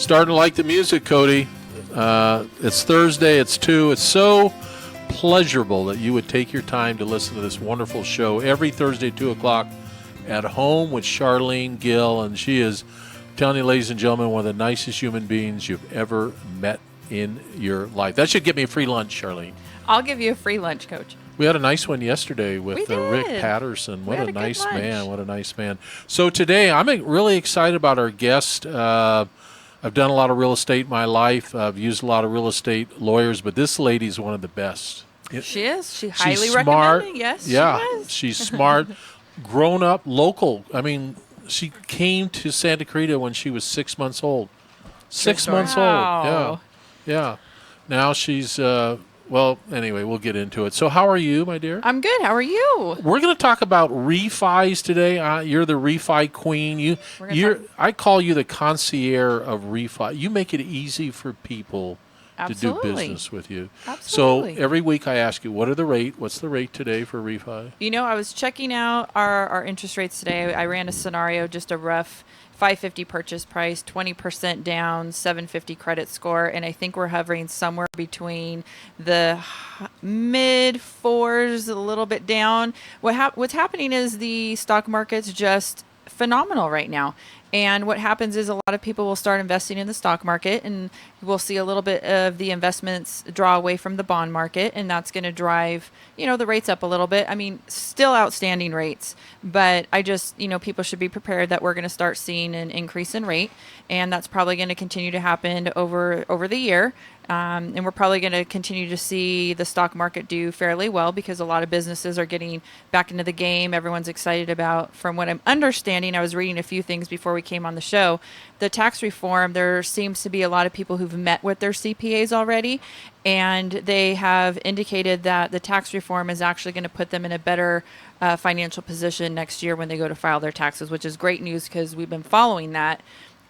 Starting to like the music, Cody. It's Thursday. It's 2. It's so pleasurable that you would take your time to listen to this wonderful show every Thursday at 2 o'clock at home with Charlene Gill. And she is, I'm telling you, ladies and gentlemen, one of the nicest human beings you've ever met in your life. That should get me a free lunch, Charlene. I'll give you a free lunch, Coach. We had a nice one yesterday with Rick Patterson. What a nice man. What a nice man. So today I'm really excited about our guest. I've done a lot of real estate in my life. I've used a lot of real estate lawyers, but this lady's one of the best. She is. She's highly smart. recommended. Yes, yeah, she is. She's smart, grown up, local. I mean, she came to Santa Clarita when she was 6 months old. 6 months old. Yeah. Yeah. Now she's, well, anyway, we'll get into it. So how are you, my dear? I'm good. How are you? We're going to talk about refis today. You're the refi queen. I call you the concierge of refi. You make it easy for people to do business with you. Absolutely. So every week I ask you, what's the rate today for refi? You know, I was checking out our interest rates today. I ran a scenario, just a rough $550 purchase price, 20% down, 750 credit score, and I think we're hovering somewhere between the mid fours, a little bit down. What's happening is the stock market's just phenomenal right now. And what happens is a lot of people will start investing in the stock market, and we'll see a little bit of the investments draw away from the bond market, and that's going to drive, the rates up a little bit. I mean, still outstanding rates, but I just, people should be prepared that we're going to start seeing an increase in rate, and that's probably going to continue to happen over the year. And we're probably going to continue to see the stock market do fairly well because a lot of businesses are getting back into the game. Everyone's excited about, from what I'm understanding, I was reading a few things before we came on the show, the tax reform. There seems to be a lot of people who've met with their CPAs already, and they have indicated that the tax reform is actually going to put them in a better financial position next year when they go to file their taxes, which is great news because we've been following that.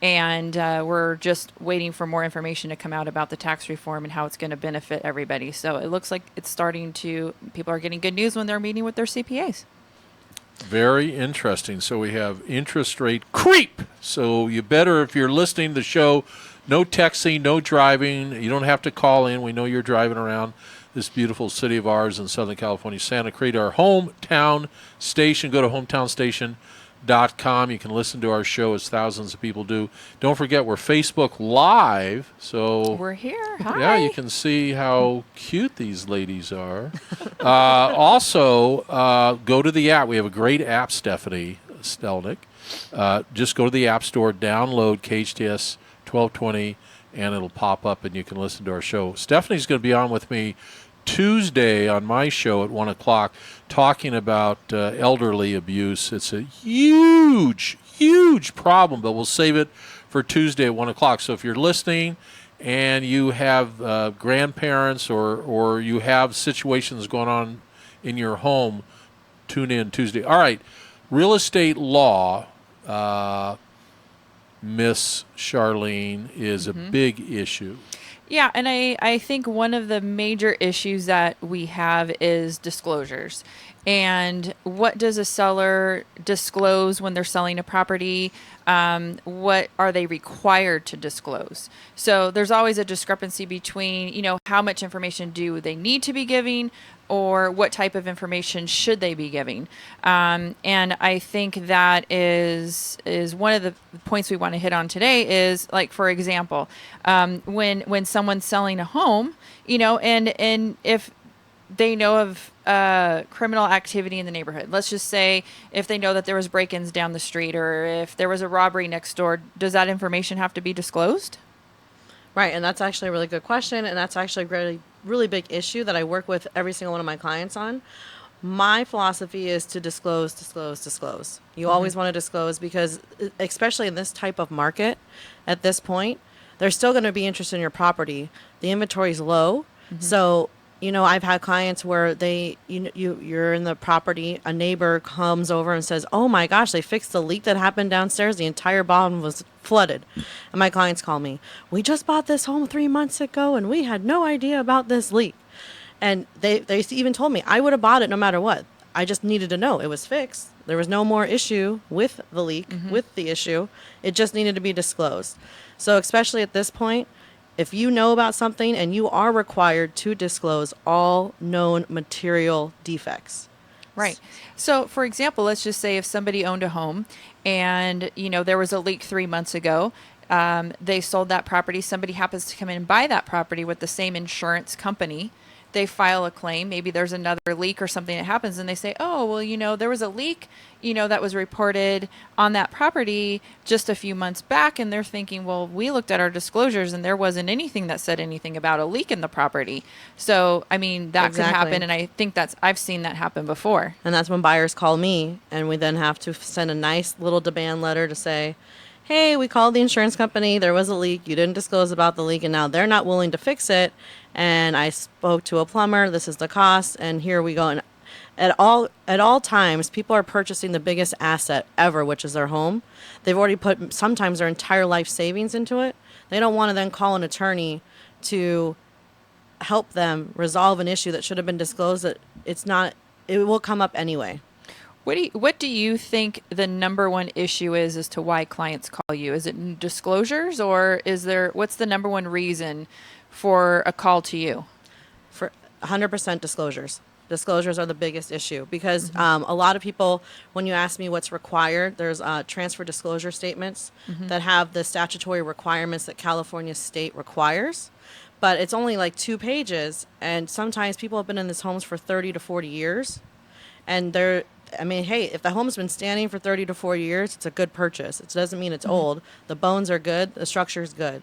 And we're just waiting for more information to come out about the tax reform and how it's going to benefit everybody. So it looks like it's people are getting good news when they're meeting with their CPAs. Very interesting. So we have interest rate creep. So you better, if you're listening to the show, no texting, no driving. You don't have to call in. We know you're driving around this beautiful city of ours in Southern California, Santa Clarita, our hometown station. Go to hometownstation.com. You can listen to our show as thousands of people do. Don't forget, we're Facebook Live. So we're here. Hi. Yeah, you can see how cute these ladies are. Also, go to the app. We have a great app, Stephanie Stelnick. Just go to the App Store, download KHTS 1220, and it'll pop up, and you can listen to our show. Stephanie's going to be on with me Tuesday on my show at 1 o'clock talking about elderly abuse. It's a huge, huge problem, but we'll save it for Tuesday at 1 o'clock. So if you're listening and you have grandparents or you have situations going on in your home, tune in Tuesday. All right, real estate law, Miss Charlene, is a big issue. Yeah, and I think one of the major issues that we have is disclosures. And what does a seller disclose when they're selling a property? What are they required to disclose? So there's always a discrepancy between, how much information do they need to be giving or what type of information should they be giving? And I think that is one of the points we want to hit on today is, like, for example, when someone's selling a home, and if they know of criminal activity in the neighborhood. Let's just say if they know that there was break-ins down the street or if there was a robbery next door, does that information have to be disclosed? Right, and that's actually a really good question, and that's actually a really, really big issue that I work with every single one of my clients on. My philosophy is to disclose. You always want to disclose because, especially in this type of market, at this point, they're still going to be interested in your property. The inventory is low, so I've had clients where you're in the property, a neighbor comes over and says, "Oh my gosh, they fixed the leak that happened downstairs. The entire bottom was flooded." And my clients call me, "We just bought this home 3 months ago and we had no idea about this leak." And they even told me, "I would have bought it no matter what. I just needed to know it was fixed. There was no more issue with the leak, with the issue. It just needed to be disclosed. So especially at this point, if you know about something and you are required to disclose all known material defects. Right. So, for example, let's just say if somebody owned a home and, there was a leak 3 months ago, they sold that property. Somebody happens to come in and buy that property with the same insurance company. They file a claim. Maybe there's another leak or something that happens, and they say, oh, well, there was a leak, that was reported on that property just a few months back. And they're thinking, well, we looked at our disclosures and there wasn't anything that said anything about a leak in the property. So, that could happen. And I think I've seen that happen before. And that's when buyers call me, and we then have to send a nice little demand letter to say, hey, we called the insurance company. There was a leak. You didn't disclose about the leak, and now they're not willing to fix it. And I spoke to a plumber. This is the cost, and here we go. And at all times, people are purchasing the biggest asset ever, which is their home. They've already put sometimes their entire life savings into it. They don't want to then call an attorney to help them resolve an issue that should have been disclosed. That it's not. It will come up anyway. What do you think the number one issue is as to why clients call you? Is it disclosures, or what's the number one reason for a call to you? For 100% disclosures. Disclosures are the biggest issue because a lot of people, when you ask me what's required, there's transfer disclosure statements that have the statutory requirements that California state requires. But it's only like 2 pages, and sometimes people have been in these homes for 30 to 40 years, and hey, if the home's been standing for 30 to 40 years, it's a good purchase. It doesn't mean it's old. The bones are good. The structure's good.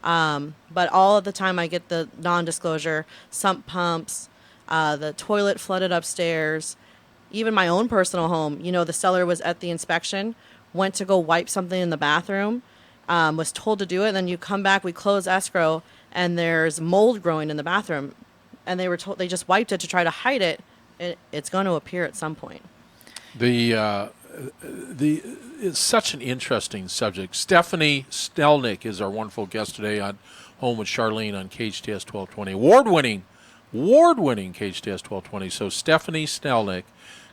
But all of the time I get the non-disclosure, sump pumps, the toilet flooded upstairs, even my own personal home. The seller was at the inspection, went to go wipe something in the bathroom, was told to do it. Then you come back, we close escrow, and there's mold growing in the bathroom. And they were told they just wiped it to try to hide it. It's going to appear at some point. It's such an interesting subject. Stephanie Stelnick is our wonderful guest today on Home with Charlene on KHTS 1220. Award-winning KHTS 1220. So Stephanie Stelnick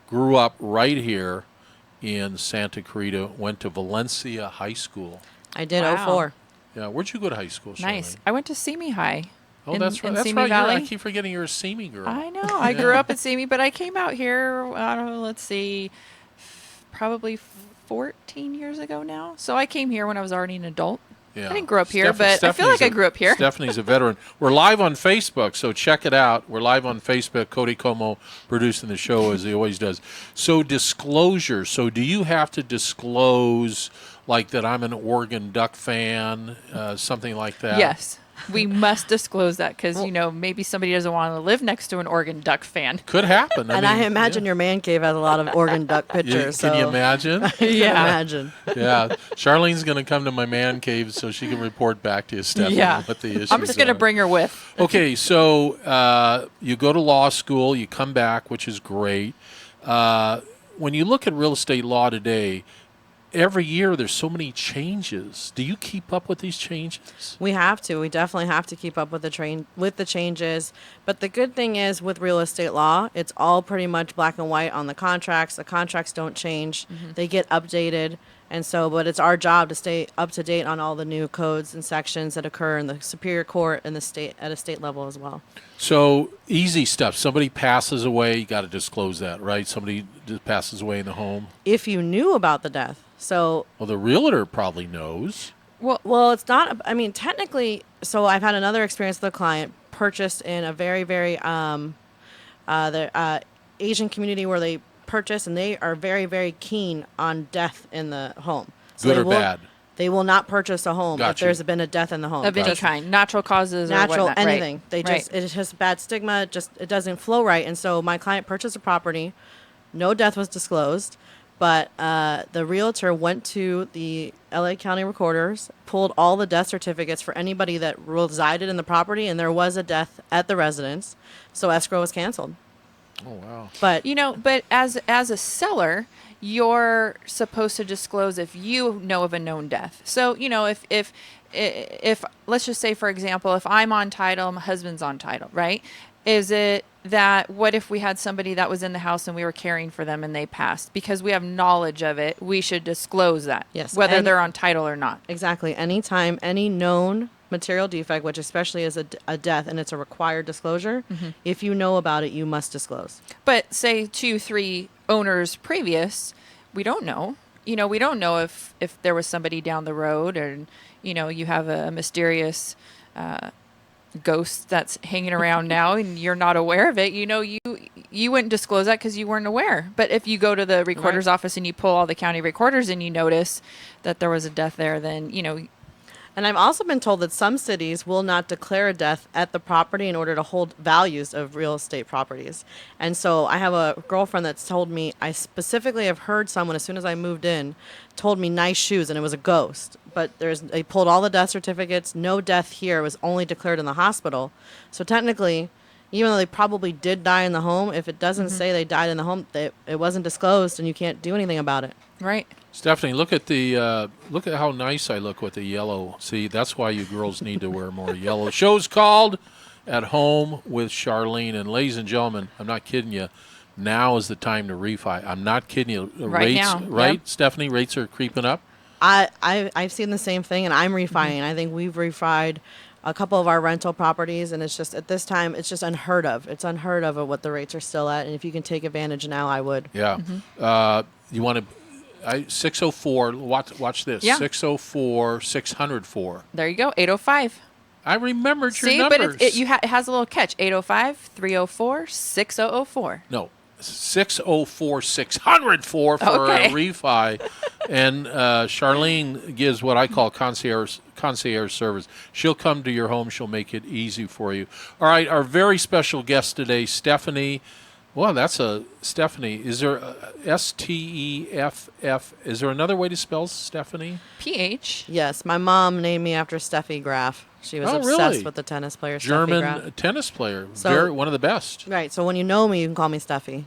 grew up right here in Santa Clarita, went to Valencia High School. I did. Wow. 04. Yeah, where'd you go to high school, Charlene? Nice. I went to Simi High. Oh, that's right. In That's Simi right. Valley. I keep forgetting you're a Simi girl. I know. I grew up in Simi, but I came out here, I don't know, let's see, probably 14 years ago now. So I came here when I was already an adult. Yeah. I didn't grow up here, but I feel like I grew up here. Stephanie's a veteran. We're live on Facebook, so check it out. We're live on Facebook. Cody Como producing the show as he always does. So disclosure. So do you have to disclose like that I'm an Oregon Duck fan, something like that? Yes. We must disclose that because, maybe somebody doesn't want to live next to an Oregon Duck fan. Could happen. I imagine your man cave has a lot of Oregon Duck pictures. Can you imagine? Yeah. Imagine. Yeah. Charlene's going to come to my man cave so she can report back to you, Stephanie, what the issues I'm just going to bring her with. Okay, so you go to law school, you come back, which is great. When you look at real estate law today, every year there's so many changes. Do you keep up with these changes? We have to. We definitely have to keep up with the changes. But the good thing is with real estate law, it's all pretty much black and white on the contracts. The contracts don't change. They get updated. And so, but it's our job to stay up to date on all the new codes and sections that occur in the Superior Court and the state at a state level as well. So easy stuff. Somebody passes away, you got to disclose that, right? Somebody just passes away in the home. If you knew about the death. So, well, the realtor probably knows. Well, it's not. I mean, technically. So I've had another experience with a client purchased in a very, very Asian community where they purchase, and they are very, very keen on death in the home. So Good or bad? They will not purchase a home if there's been a death in the home. Of any kind, natural causes, natural, or whatnot. anything. Right. It has bad stigma. It doesn't flow right. And so my client purchased a property. No death was disclosed, but the realtor went to the LA County recorders, pulled all the death certificates for anybody that resided in the property, and there was a death at the residence. So escrow was canceled. Oh, wow. But but as a seller, you're supposed to disclose if you know of a known death. So, if let's just say, for example, if I'm on title, my husband's on title, right? Is it that what if we had somebody that was in the house and we were caring for them and they passed? Because we have knowledge of it, we should disclose that, Yes, whether and- they're on title or not. Exactly. Anytime any known material defect, which especially is a death and it's a required disclosure, if you know about it, you must disclose. But say 2-3 owners previous, we don't know. We don't know if there was somebody down the road, or you have a mysterious ghost that's hanging around now and you're not aware of it. You wouldn't disclose that because you weren't aware. But if you go to the recorder's office and you pull all the county recorders and you notice that there was a death there, then And I've also been told that some cities will not declare a death at the property in order to hold values of real estate properties. And so I have a girlfriend that's told me, I specifically have heard someone as soon as I moved in, told me nice shoes, and it was a ghost. But they pulled all the death certificates, no death here, it was only declared in the hospital. So technically, even though they probably did die in the home, if it doesn't say they died in the home, it wasn't disclosed and you can't do anything about it. right. Stephanie, look at how nice I look with the yellow. See, that's why you girls need to wear more yellow. Show's called At Home with Charlene. And ladies and gentlemen, I'm not kidding you. Now is the time to refi. I'm not kidding you. Right Rates, now, right, yep. Stephanie? Rates are creeping up. I've seen the same thing, and I'm refining. I think we've refied a couple of our rental properties, and it's just at this time it's just unheard of. It's unheard of what the rates are still at, and if you can take advantage now, I would. Yeah. You want to 604, watch this. Yeah. 604 604. There you go. 805. I remembered your See, numbers. but it has a little catch. 805-304-6004. No, 604 604 for Okay. a refi. And Charlene gives what I call concierge service. She'll come to your home. She'll make it easy for you. All right, our very special guest today, Stephanie. Well, that's a Stephanie. Is there Steff? Is there another way to spell Stephanie? PH. Yes, my mom named me after Steffi Graf. She was Oh, obsessed really? with the tennis player Steffi German Graf. tennis player. So- One of the best. Right, so when you know me, you can call me Steffi.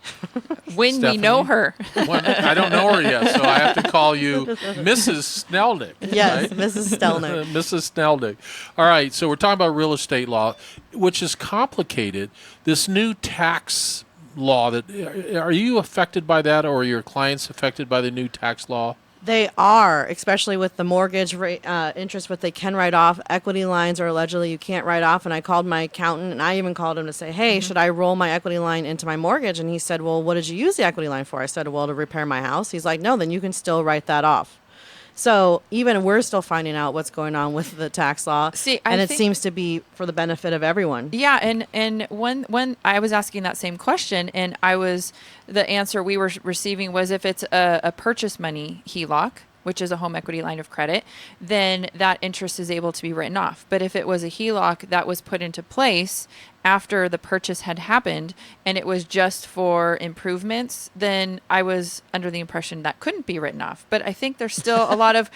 When we know her. I don't know her yet, so I have to call you Mrs. Sneldick. Yes, right? Mrs. Stelnick. Mrs. Sneldick. All right, so we're talking about real estate law, which is complicated. This new tax law, are you affected by that, or are your clients affected by the new tax law? They are, especially with the mortgage rate, interest, what they can write off. Equity lines are allegedly you can't write off. And I called my accountant, and I even called him to say, hey, should I roll my equity line into my mortgage? And he said, well, what did you use the equity line for? I said, well, to repair my house. He's like, no, then you can still write that off. So even we're still finding out what's going on with the tax law. See, and I it think- seems to be for the benefit of everyone. Yeah, and when I was asking that same question, and the answer we were receiving was if it's a purchase money HELOC, which is a home equity line of credit, then that interest is able to be written off. But if it was a HELOC that was put into place after the purchase had happened and it was just for improvements, then I was under the impression that couldn't be written off. But I think there's still a lot of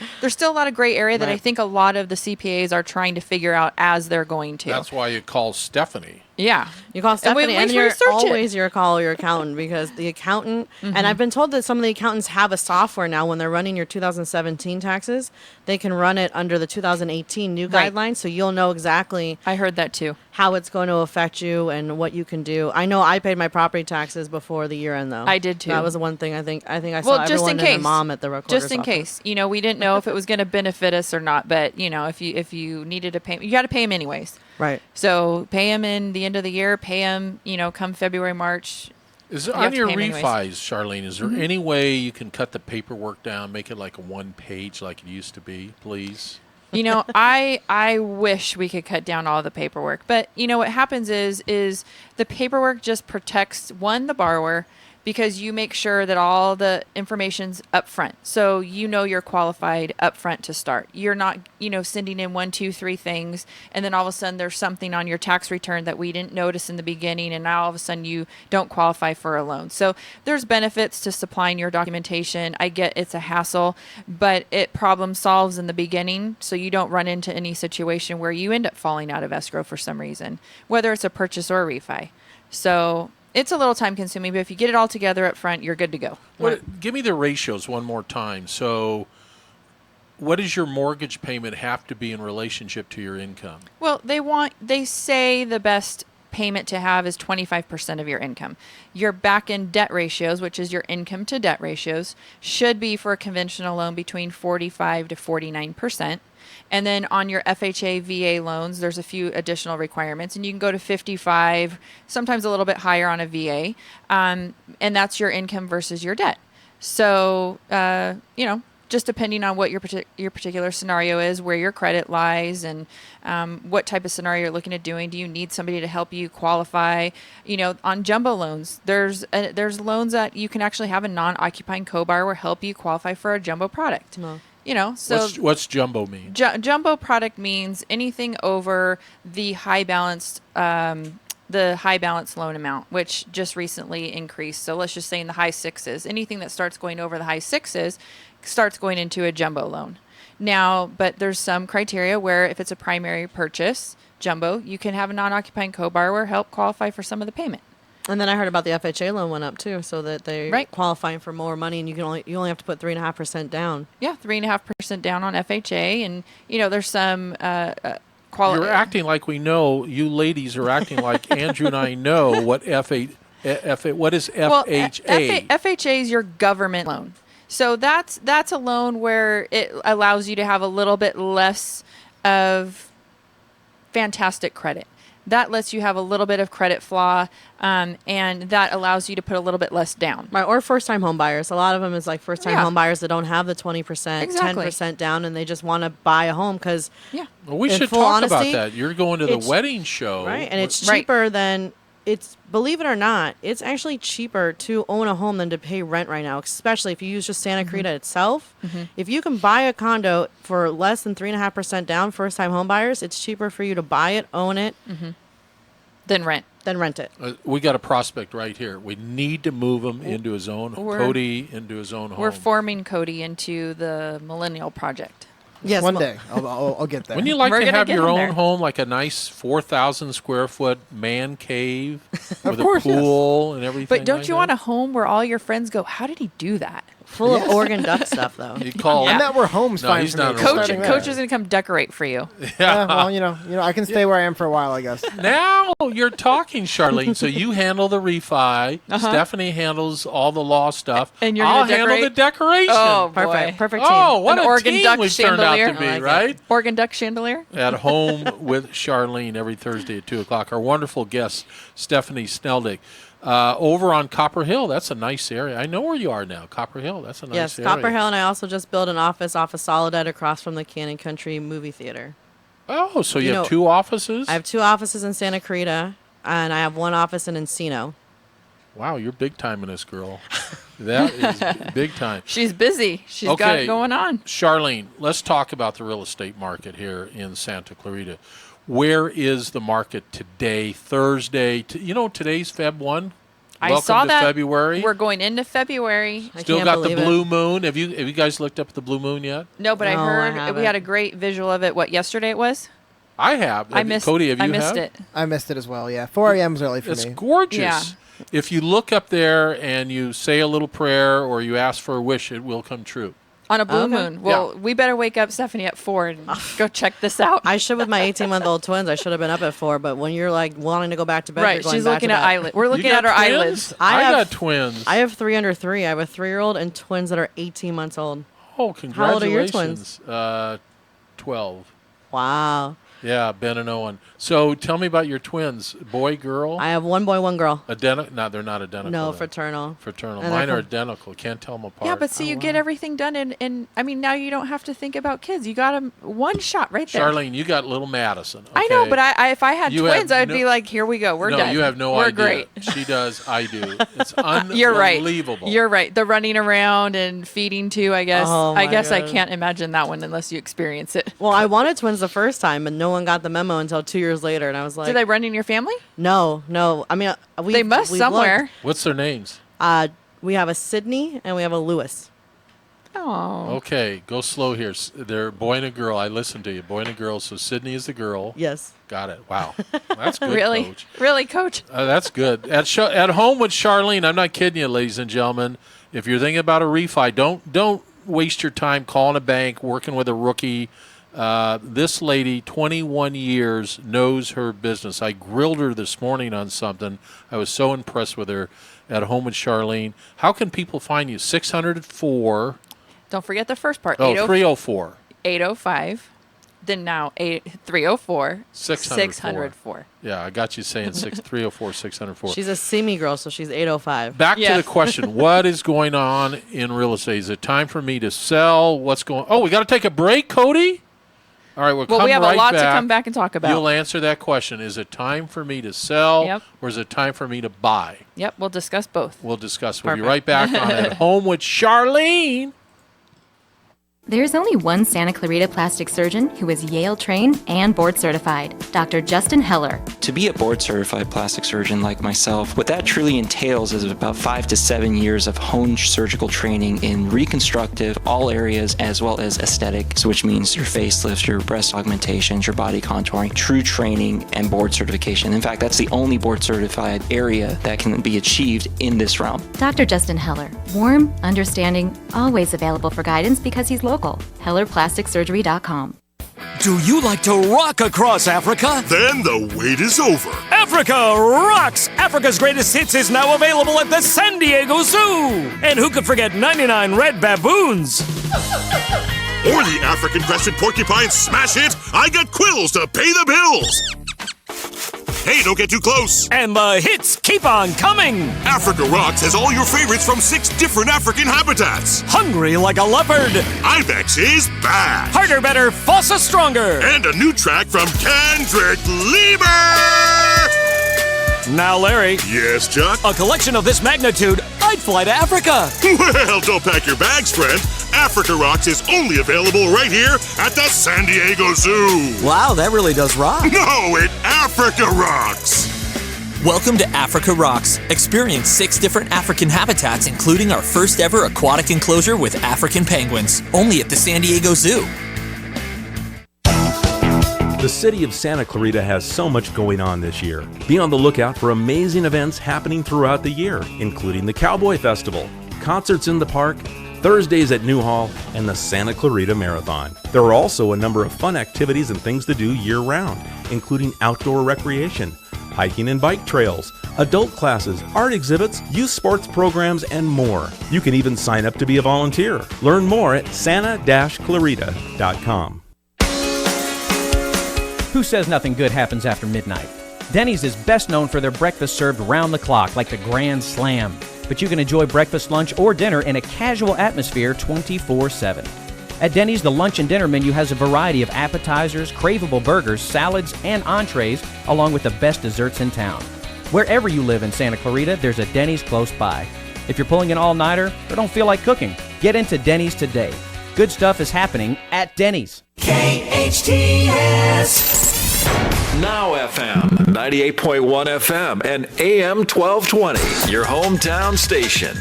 gray area that I Right. think a lot of the CPAs are trying to figure out as they're going to. That's why you call Stephanie. Yeah. You call And we Stephanie, and always you're research it. always call your accountant, because the accountant, and I've been told that some of the accountants have a software now when they're running your 2017 taxes, they can run it under the 2018 new Right. guidelines, so you'll know exactly I heard that too. how it's going to affect you and what you can do. I know I paid my property taxes before the year end, though. I did too. That was the one thing I think I saw Well, just everyone in and their case. mom at the recorder's Just in office. case. We didn't know if it was going to benefit us or not, but if you needed to pay, you got to pay them anyways. Right. So pay them in the end of the year, pay them, come February, March. Is there, You have on to your pay 'em anyways. refis, Charlene, is there any way you can cut the paperwork down, make it like a one page like it used to be, please? I wish we could cut down all the paperwork, but what happens is the paperwork just protects the borrower, because you make sure that all the information's up front. So you're qualified up front to start. You're not, sending in 1, 2, 3 things, and then all of a sudden there's something on your tax return that we didn't notice in the beginning, and now all of a sudden you don't qualify for a loan. So there's benefits to supplying your documentation. I get it's a hassle, but it problem solves in the beginning, so you don't run into any situation where you end up falling out of escrow for some reason, whether it's a purchase or a refi. So it's a little time consuming, but if you get it all together up front, you're good to go. Give me the ratios one more time. So what does your mortgage payment have to be in relationship to your income? Well, they say the best payment to have is 25% of your income. Your back-end debt ratios, which is your income to debt ratios, should be for a conventional loan between 45 to 49%. And then on your FHA, VA loans, there's a few additional requirements, and you can go to 55, sometimes a little bit higher on a VA, and that's your income versus your debt. So, just depending on what your particular scenario is, where your credit lies, and what type of scenario you're looking at doing. Do you need somebody to help you qualify? On jumbo loans, there's loans that you can actually have a non-occupying co-borrower help you qualify for a jumbo product. No. So what's jumbo mean? Jumbo product means anything over the high balance loan amount, which just recently increased. So let's just say in the high sixes, anything that starts going over the high sixes starts going into a jumbo loan. Now, but there's some criteria where if it's a primary purchase, jumbo, you can have a non-occupying co-borrower help qualify for some of the payment. And then I heard about the FHA loan went up too, so that they're Right. qualifying for more money, and you only have to put 3.5% down. Yeah, 3.5% down on FHA, and there's some quality. You're acting like we know. You ladies are acting like Andrew and I know what what is FHA? FHA is your government loan. So that's a loan where it allows you to have a little bit less of fantastic credit. That lets you have a little bit of credit flaw, and that allows you to put a little bit less down. Right, or first-time home buyers. A lot of them is like first-time home buyers that don't have the 20%, Exactly. 10% down, and they just want to buy a home because, Yeah. Well, we in should full talk about honesty, that. You're going to the it's- wedding show, right, and it's Right. cheaper than believe it or not, it's actually cheaper to own a home than to pay rent right now, especially if you use just Santa Clarita itself. If you can buy a condo for less than 3.5% down, first-time home buyers, it's cheaper for you to buy it, own it, Then rent. than rent it. we got a prospect right here. We need to move him into his own We're- Cody into his own home. We're forming Cody into the Millennial Project. Yes, One day I'll get there. Wouldn't you like We're to gonna have get your him own there. home, like a nice 4,000 square foot man cave with course, a yes. pool and everything? But don't like you that? want a home where all your friends go, how did he do that? full of Oregon Duck stuff, though. You call Yeah. And that where home's No, fine he's for not me. an Coach, Starting coach there. is going to come decorate for you. Yeah, well, I can stay where I am for a while, I guess. Now you're talking, Charlene. So you handle the refi. Stephanie handles all the law stuff. And you're I'll gonna handle the decorate? decoration. Oh, Perfect. boy. Perfect team. Oh, what An a Oregon team duck we've turned out to chandelier. be, I like it. right? Oregon duck chandelier? At home with Charlene every Thursday at 2 o'clock. Our wonderful guest, Stephanie Sneldick. Over on Copper Hill, that's a nice area. I know where you are now, Copper Hill. That's a nice Yes, area. Copper Hill, and I also just built an office off of Soledad across from the Cannon Country movie theater. Oh, so you You have know, 2 offices? I have 2 offices in Santa Clarita, and I have 1 office in Encino. Wow, you're big time in this, girl. That is big time. She's busy. She's got Okay. it going on. Charlene, let's talk about the real estate market here in Santa Clarita. Where is the market today, Thursday? Today's Feb 1. I Welcome saw to that. February. We're going into February. I Still can't got the believe it. blue moon. Have you guys looked up at the blue moon yet? No, but I No, I heard we haven't. had a great visual of it. What, yesterday it was? I have. I missed Cody, have you I missed have? it. I missed it as well, yeah. 4 a.m. is early for It's me. gorgeous. Yeah. If you look up there and you say a little prayer or you ask for a wish, it will come true. On a blue Okay. moon. Well, we better wake up Stephanie at 4 and go check this out. I should with my 18-month-old twins. I should have been up at 4, but when you're like wanting to go back to bed, you're Right, going she's back looking to at bed. eyelid. We're You looking got at her twins? eyelids. I got have- twins. I have 3 under 3. I have a 3-year-old and twins that are 18 months old. Oh, How old are your congratulations. 12. Wow. Yeah, Ben and Owen. So tell me about your twins. Boy, girl? I have 1 boy, 1 girl. Identical? No, they're not identical. No, then. fraternal. Fraternal. And Mine they're are from- identical. Can't tell them apart. Yeah, but see, you get everything done in, I mean, now you don't have to think about kids. You got them one shot right there. Charlene, you got little Madison. I know, okay? but I if I had You have twins, I'd no- be like, here we go. We're no, done. you have no We're idea. great. She does. I do. It's unbelievable. You're right. You're right. The running around and feeding too, I guess. Oh, I my guess I God. can't imagine that one unless you experience it. Well, I wanted twins the first time, and no one got the memo until 2 years later. And I was like, Do they run in your family? no. I mean, They must somewhere. What's their names? We have a Sydney and we have a Lewis. Oh. Okay, go slow here. They're boy and a girl. I listened to you. Boy and a girl. So Sydney is the girl. Yes. Got it. Wow. That's good, Really? Coach. Really, Coach? That's good. At home with Charlene, I'm not kidding you, ladies and gentlemen. If you're thinking about a refi, don't waste your time calling a bank, working with a rookie. This lady, 21 years, knows her business. I grilled her this morning on something. I was so impressed with her at Home with Charlene. How can people find you? 604. Don't forget the first part. Oh, 304. 805. Then now 304. 604. Yeah, I got you saying 304, 604. She's a semi girl, so she's 805. Back to the question. What is going on in real estate? Is it time for me to sell? What's going on? Oh, we got to take a break, Cody? All right, well, we have a lot to come back and talk about. You'll answer that question. Is it time for me to sell or is it time for me to buy? Yep, we'll discuss both. We'll discuss. We'll be right back on At Home with Charlene. There's only one Santa Clarita plastic surgeon who is Yale trained and board certified, Dr. Justin Heller. To be a board certified plastic surgeon like myself, what that truly entails is about 5 to 7 years of honed surgical training in reconstructive, all areas, as well as aesthetic, so which means your facelifts, your breast augmentations, your body contouring, true training, and board certification. In fact, that's the only board certified area that can be achieved in this realm. Dr. Justin Heller, warm, understanding, always available for guidance because he's local. HellerPlasticSurgery.com. Do you like to rock across Africa? Then the wait is over. Africa Rocks! Africa's Greatest Hits is now available at the San Diego Zoo! And who could forget 99 red baboons? Or the African crested porcupine smash hit, I Got Quills to Pay the Bills! Hey, don't get too close! And the hits keep on coming! Africa Rocks has all your favorites from 6 different African habitats. Hungry like a leopard. Ibex is back. Harder, better, Fossa stronger. And a new track from Kendrick Lamar. Now, Larry. Yes, Chuck? A collection of this magnitude, I'd fly to Africa. Well, don't pack your bags, friend. Africa Rocks is only available right here at the San Diego Zoo. Wow, that really does rock. No, it Africa Rocks. Welcome to Africa Rocks. Experience 6 different African habitats, including our first ever aquatic enclosure with African penguins. Only at the San Diego Zoo. The city of Santa Clarita has so much going on this year. Be on the lookout for amazing events happening throughout the year, including the Cowboy Festival, concerts in the park, Thursdays at New Hall, and the Santa Clarita Marathon. There are also a number of fun activities and things to do year-round, including outdoor recreation, hiking and bike trails, adult classes, art exhibits, youth sports programs, and more. You can even sign up to be a volunteer. Learn more at santa-clarita.com. Who says nothing good happens after midnight? Denny's is best known for their breakfast served round the clock, like the Grand Slam. But you can enjoy breakfast, lunch, or dinner in a casual atmosphere 24/7. At Denny's, the lunch and dinner menu has a variety of appetizers, craveable burgers, salads, and entrees, along with the best desserts in town. Wherever you live in Santa Clarita, there's a Denny's close by. If you're pulling an all-nighter or don't feel like cooking, get into Denny's today. Good stuff is happening at Denny's. KHTS. Now FM, 98.1 FM and AM 1220, your hometown station.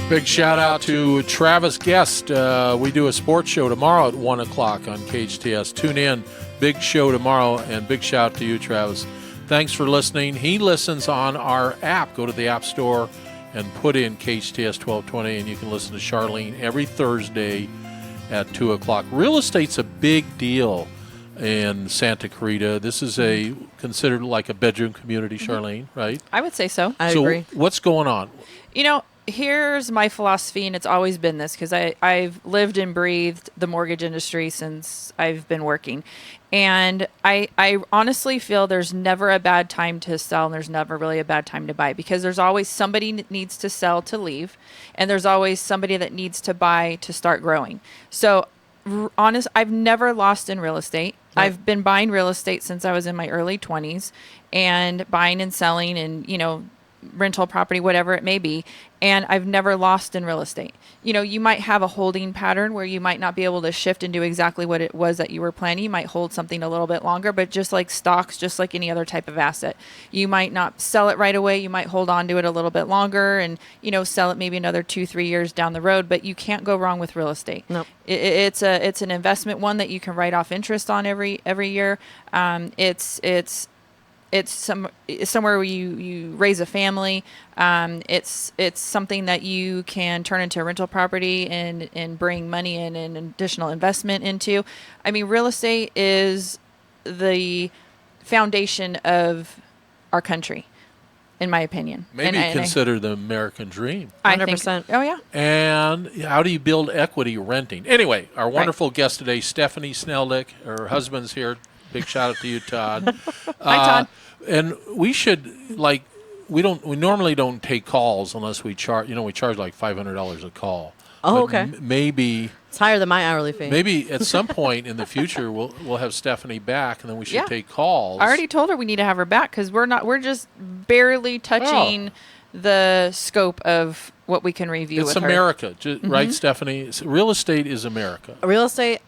Big shout out to Travis Guest. We do a sports show tomorrow at 1 o'clock on KHTS. Tune in. Big show tomorrow, and big shout out to you, Travis. Thanks for listening. He listens on our app. Go to the App Store and put in KHTS 1220, and you can listen to Charlene every Thursday at 2 o'clock. Real estate's a big deal in Santa Clarita. This is considered like a bedroom community, Charlene, right? I would say so. I agree. What's going on? You know, here's my philosophy, and it's always been this, because I've lived and breathed the mortgage industry since I've been working. And I honestly feel there's never a bad time to sell, and there's never really a bad time to buy, because there's always somebody that needs to sell to leave, and there's always somebody that needs to buy to start growing. So I've never lost in real estate. Right. I've been buying real estate since I was in my early 20s, and buying and selling and, rental property, whatever it may be. And I've never lost in real estate. You might have a holding pattern where you might not be able to shift and do exactly what it was that you were planning. You might hold something a little bit longer, but just like stocks, just like any other type of asset, you might not sell it right away. You might hold on to it a little bit longer and, sell it maybe another 2-3 years down the road, but you can't go wrong with real estate. Nope. It's an investment, one that you can write off interest on every year. It's it's somewhere where you raise a family. It's something that you can turn into a rental property and bring money in and additional investment into. I mean, real estate is the foundation of our country, in my opinion. Maybe consider the American dream. 100%. Oh, yeah. And how do you build equity renting? Anyway, our wonderful guest today, Stephanie Sneldick. Her husband's here. Big shout out to you, Todd. Hi, Todd. And we should, we normally don't take calls unless we charge, we charge like $500 a call. Oh, But okay. Maybe It's higher than my hourly fee. Maybe at some point in the future we'll have Stephanie back, and then we should take calls. I already told her we need to have her back because we're just barely touching the scope of what we can review. It's with America, her. right, Stephanie? Real estate is America. Real estate,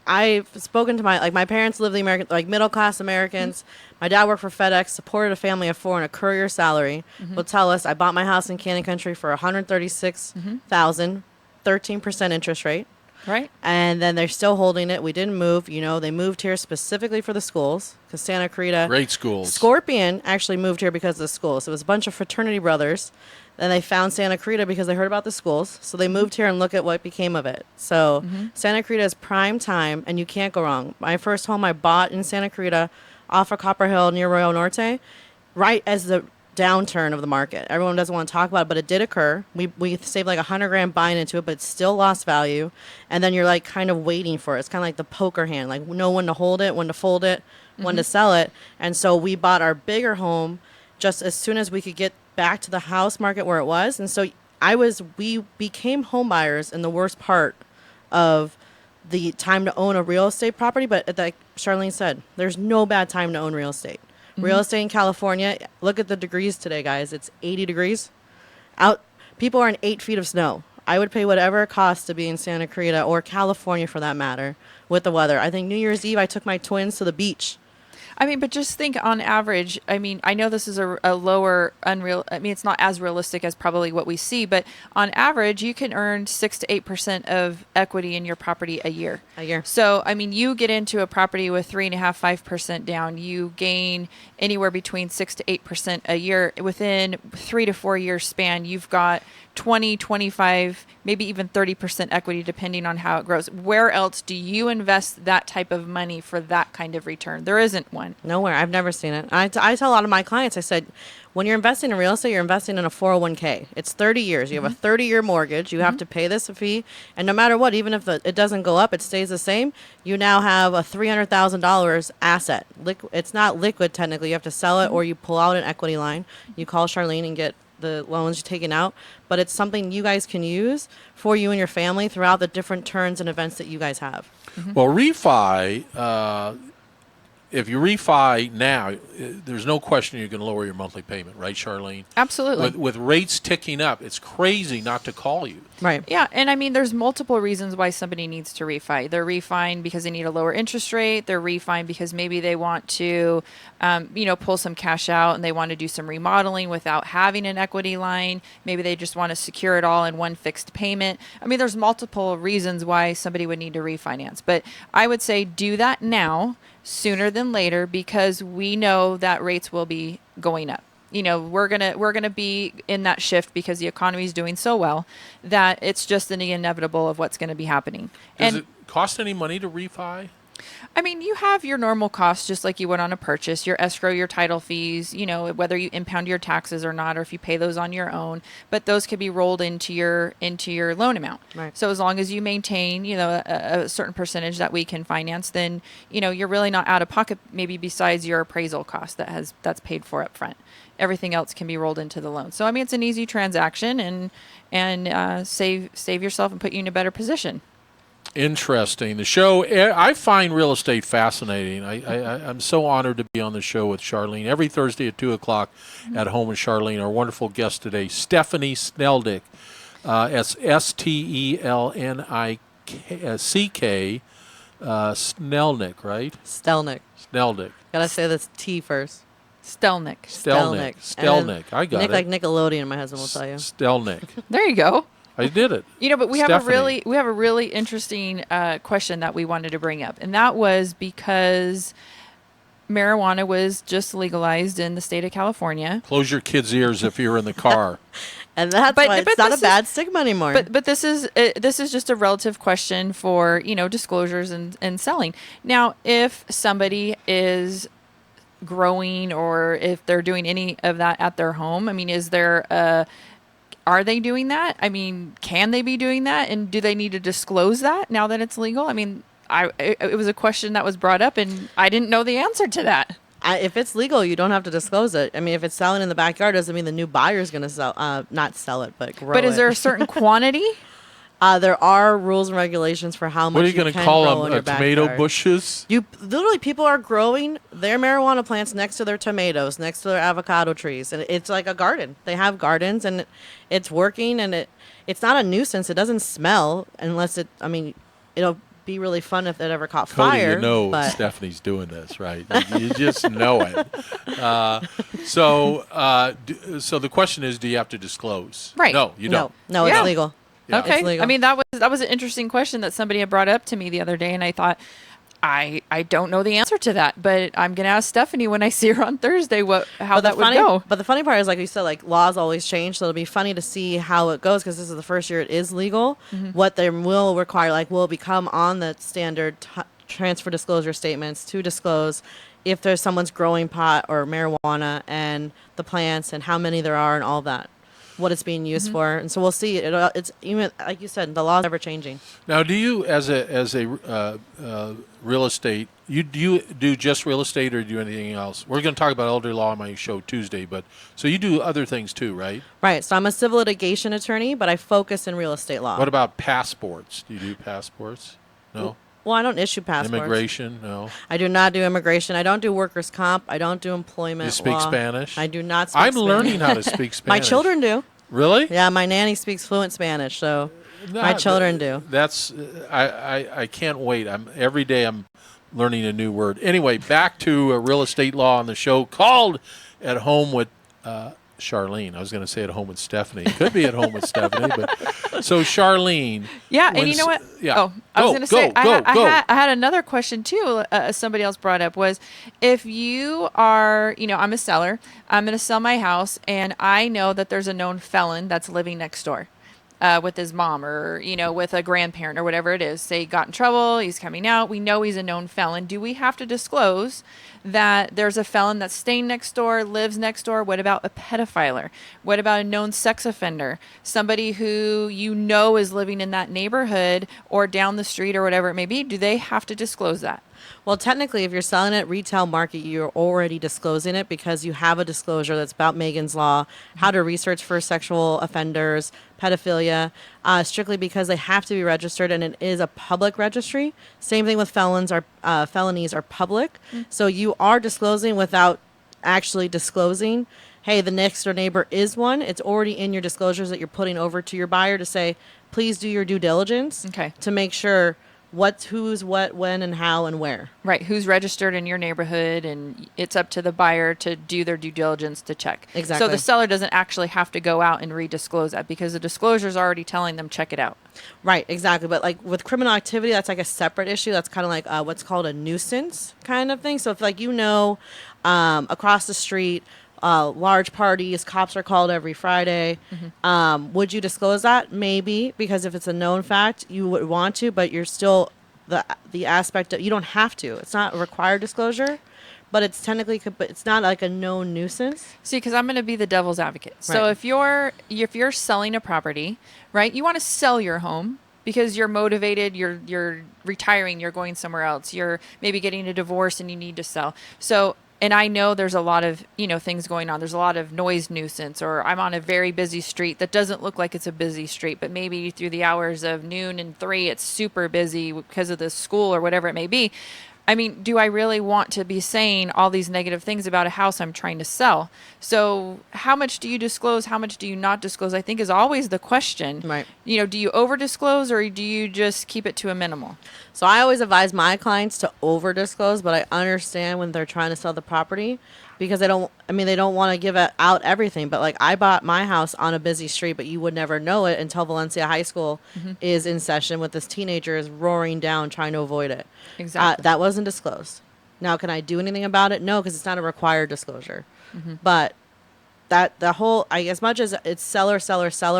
I've spoken to my parents live the American, middle class Americans. My dad worked for FedEx, supported a family of 4 on a courier salary. Will tell us I bought my house in Canyon Country for $136,000, 13% interest rate. Right. And then they're still holding it. We didn't move. They moved here specifically for the schools because Santa Clarita. Great schools. Scorpion actually moved here because of the schools. So it was a bunch of fraternity brothers. Then they found Santa Clarita because they heard about the schools. So they moved here and look at what became of it. So Santa Clarita is prime time, and you can't go wrong. My first home I bought in Santa Clarita off of Copper Hill near Royal Norte, right as the downturn of the market. Everyone doesn't want to talk about it, but it did occur. We saved like $100,000 buying into it, but it still lost value. And then you're kind of waiting for it. It's kind of like the poker hand, know when to hold it, when to fold it, when to sell it. And so we bought our bigger home just as soon as we could get back to the house market where it was. And so we became home buyers in the worst part of the time to own a real estate property. But like Charlene said, there's no bad time to own real estate. Real estate in California, look at the degrees today, guys. It's 80 degrees. People are in 8 feet of snow. I would pay whatever it costs to be in Santa Clarita or California for that matter with the weather. I think New Year's Eve, I took my twins to the beach. But just think on average, I know this is a lower it's not as realistic as probably what we see, but on average, you can earn 6 to 8% of equity in your property a year. So, you get into a property with 3.5% down, you gain anywhere between 6 to 8% a year. Within 3 to 4 year span, you've got 20, 25, maybe even 30% equity, depending on how it grows. Where else do you invest that type of money for that kind of return? There isn't one. Nowhere. I've never seen it. I tell a lot of my clients, I said, when you're investing in real estate, you're investing in a 401k. It's 30 years. You have a 30-year mortgage. You have to pay this fee. And no matter what, even if it doesn't go up, it stays the same. You now have a $300,000 asset. It's not liquid, technically. You have to sell it or you pull out an equity line. You call Charlene and get the loans taken out, but it's something you guys can use for you and your family throughout the different turns and events that you guys have. Well, refi, if you refi now, there's no question you're going to lower your monthly payment, right, Charlene? Absolutely. With rates ticking up, it's crazy not to call you. Right. Yeah, and there's multiple reasons why somebody needs to refi. They're refining because they need a lower interest rate. They're refining because maybe they want to, pull some cash out and they want to do some remodeling without having an equity line. Maybe they just want to secure it all in one fixed payment. There's multiple reasons why somebody would need to refinance. But I would say do that now sooner than later because we know that rates will be going up. We're gonna be in that shift because the economy is doing so well that it's just the inevitable of what's going to be happening. Does it cost any money to refi? You have your normal costs just like you would on a purchase, your escrow, your title fees, whether you impound your taxes or not, or if you pay those on your own, but those could be rolled into your loan amount. Right. So as long as you maintain, a certain percentage that we can finance, then, you're really not out of pocket, maybe besides your appraisal cost that's paid for up front. Everything else can be rolled into the loan. So, it's an easy transaction and save yourself and put you in a better position. Interesting. The show, I find real estate fascinating. I'm so honored to be on the show with Charlene every Thursday at 2 o'clock at home with Charlene. Our wonderful guest today, Stephanie Sneldick, Stelnick, Snelnick, right? Sneldick. Gotta say this T first. Stelnick. I got Nick it. like Nickelodeon, my husband will tell you. Stelnick. There you go. I did it. But we have Stephanie. a really interesting question that we wanted to bring up, and that was because marijuana was just legalized in the state of California. Close your kids' ears if you're in the car. And that's why it's not a bad stigma anymore. But this is just a relative question for, disclosures and selling. Now, if somebody is growing or if they're doing any of that at their home, I mean, are they doing that? I mean, can they be doing that? And do they need to disclose that now that it's legal? I mean, it was a question that was brought up and I didn't know the answer to that. If it's legal, you don't have to disclose it. I mean, if it's selling in the backyard, doesn't mean the new buyer is going to not sell it, but grow it. But is there a certain quantity? There are rules and regulations for how much. What are you going to call them? Tomato backyard. Bushes? People are growing their marijuana plants next to their tomatoes, next to their avocado trees, and it's like a garden. They have gardens, and it's working, and it's not a nuisance. It doesn't smell unless it. I mean, it'll be really fun if it ever caught Cody, fire. But Stephanie's doing this, right? You just know it. So the question is, do you have to disclose? Right. No, you don't. No, it's legal. Yeah. Okay. It's legal. I mean, that was an interesting question that somebody had brought up to me the other day, and I thought, I don't know the answer to that, but I'm going to ask Stephanie when I see her on Thursday how that would go. But the funny part is, like you said, like laws always change, so it'll be funny to see how it goes because this is the first year it is legal. Mm-hmm. What they will require, like, will become on the standard transfer disclosure statements to disclose if there's someone's growing pot or marijuana and the plants and how many there are and all that. What it's being used for, and so we'll see. It's even like you said, the law's ever changing. Now, do you, as a real estate, do you do just real estate or do you do anything else? We're going to talk about elder law on my show Tuesday, but so you do other things too, right? Right. So I'm a civil litigation attorney, but I focus in real estate law. What about passports? Do you do passports? No. Well, I don't issue passports. Immigration? No. I do not do immigration. I don't do workers' comp. I don't do employment law. You speak Spanish? I do not speak I'm Spanish. learning how to speak Spanish. My children do. Really? Yeah, my nanny speaks fluent Spanish, so my children do. That's I can't wait. Every day I'm learning a new word. Anyway, back to real estate law on the show called At Home with Charlene. I was going to say At Home with Stephanie. It could be At Home with Stephanie, but so Charlene. Yeah, and you know what? Yeah. Oh, I was going to say I had another question too. Somebody else brought up was if you are, I'm a seller. I'm going to sell my house, and I know that there's a known felon that's living next door. With his mom or, with a grandparent or whatever it is. Say he got in trouble, he's coming out. We know he's a known felon. Do we have to disclose that there's a felon that's staying next door, lives next door? What about a pedophiler? What about a known sex offender? Somebody who is living in that neighborhood or down the street or whatever it may be. Do they have to disclose that? Well, technically, if you're selling it retail market, you're already disclosing it because you have a disclosure that's about Megan's Law, how to research for sexual offenders, pedophilia, strictly because they have to be registered and it is a public registry. Same thing with felonies are public. Mm-hmm. So you are disclosing without actually disclosing, hey, the next door neighbor is one. It's already in your disclosures that you're putting over to your buyer to say, please do your due diligence to make sure who's what, when, and how, and where. Right. Who's registered in your neighborhood, and it's up to the buyer to do their due diligence to check. Exactly. So the seller doesn't actually have to go out and redisclose that because the disclosure is already telling them check it out. Right. Exactly. But like with criminal activity, that's like a separate issue. That's kind of like what's called a nuisance kind of thing. So if across the street, large parties, cops are called every Friday. Mm-hmm. Would you disclose that? Maybe, because if it's a known fact, you would want to, but you're still the aspect of you don't have to. It's not a required disclosure, but it's technically, but it's not like a known nuisance. See, because I'm going to be the devil's advocate. So if you're selling a property, right, you want to sell your home because you're motivated, you're retiring, you're going somewhere else, you're maybe getting a divorce and you need to sell. So. And I know there's a lot of, things going on. There's a lot of noise nuisance, or I'm on a very busy street that doesn't look like it's a busy street, but maybe through the hours of noon and 3, it's super busy because of the school or whatever it may be. I mean, do I really want to be saying all these negative things about a house I'm trying to sell? So how much do you disclose? How much do you not disclose? I think is always the question. Right. Do you over disclose or do you just keep it to a minimal? So I always advise my clients to over disclose, but I understand when they're trying to sell the property because they don't want to give out everything. But like I bought my house on a busy street, but you would never know it until Valencia High School is in session with this teenager is roaring down trying to avoid it. Exactly. That wasn't disclosed. Now, can I do anything about it? No, because it's not a required disclosure. But that the whole, as much as it's seller,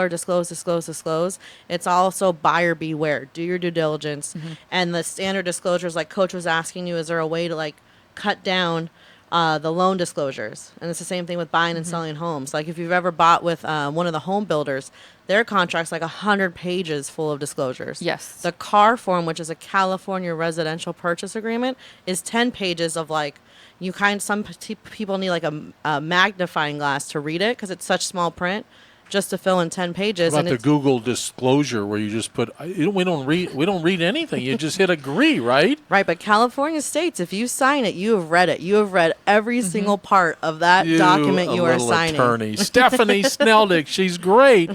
disclose, it's also buyer beware. Do your due diligence. And the standard disclosures, like Coach was asking you, is there a way to like cut down the loan disclosures? And it's the same thing with buying and selling homes. Like if you've ever bought with one of the home builders, their contract's like 100 pages full of disclosures. Yes. The CAR form, which is a California Residential Purchase Agreement, is 10 pages of like, some people need like a magnifying glass to read it because it's such small print, just to fill in 10 pages. About the Google disclosure where you just put, we don't read anything. You just hit agree, right? Right, but California states if you sign it, you have read it. You have read every single part of that document you are signing. Attorney. Stephanie Sneldick, she's great.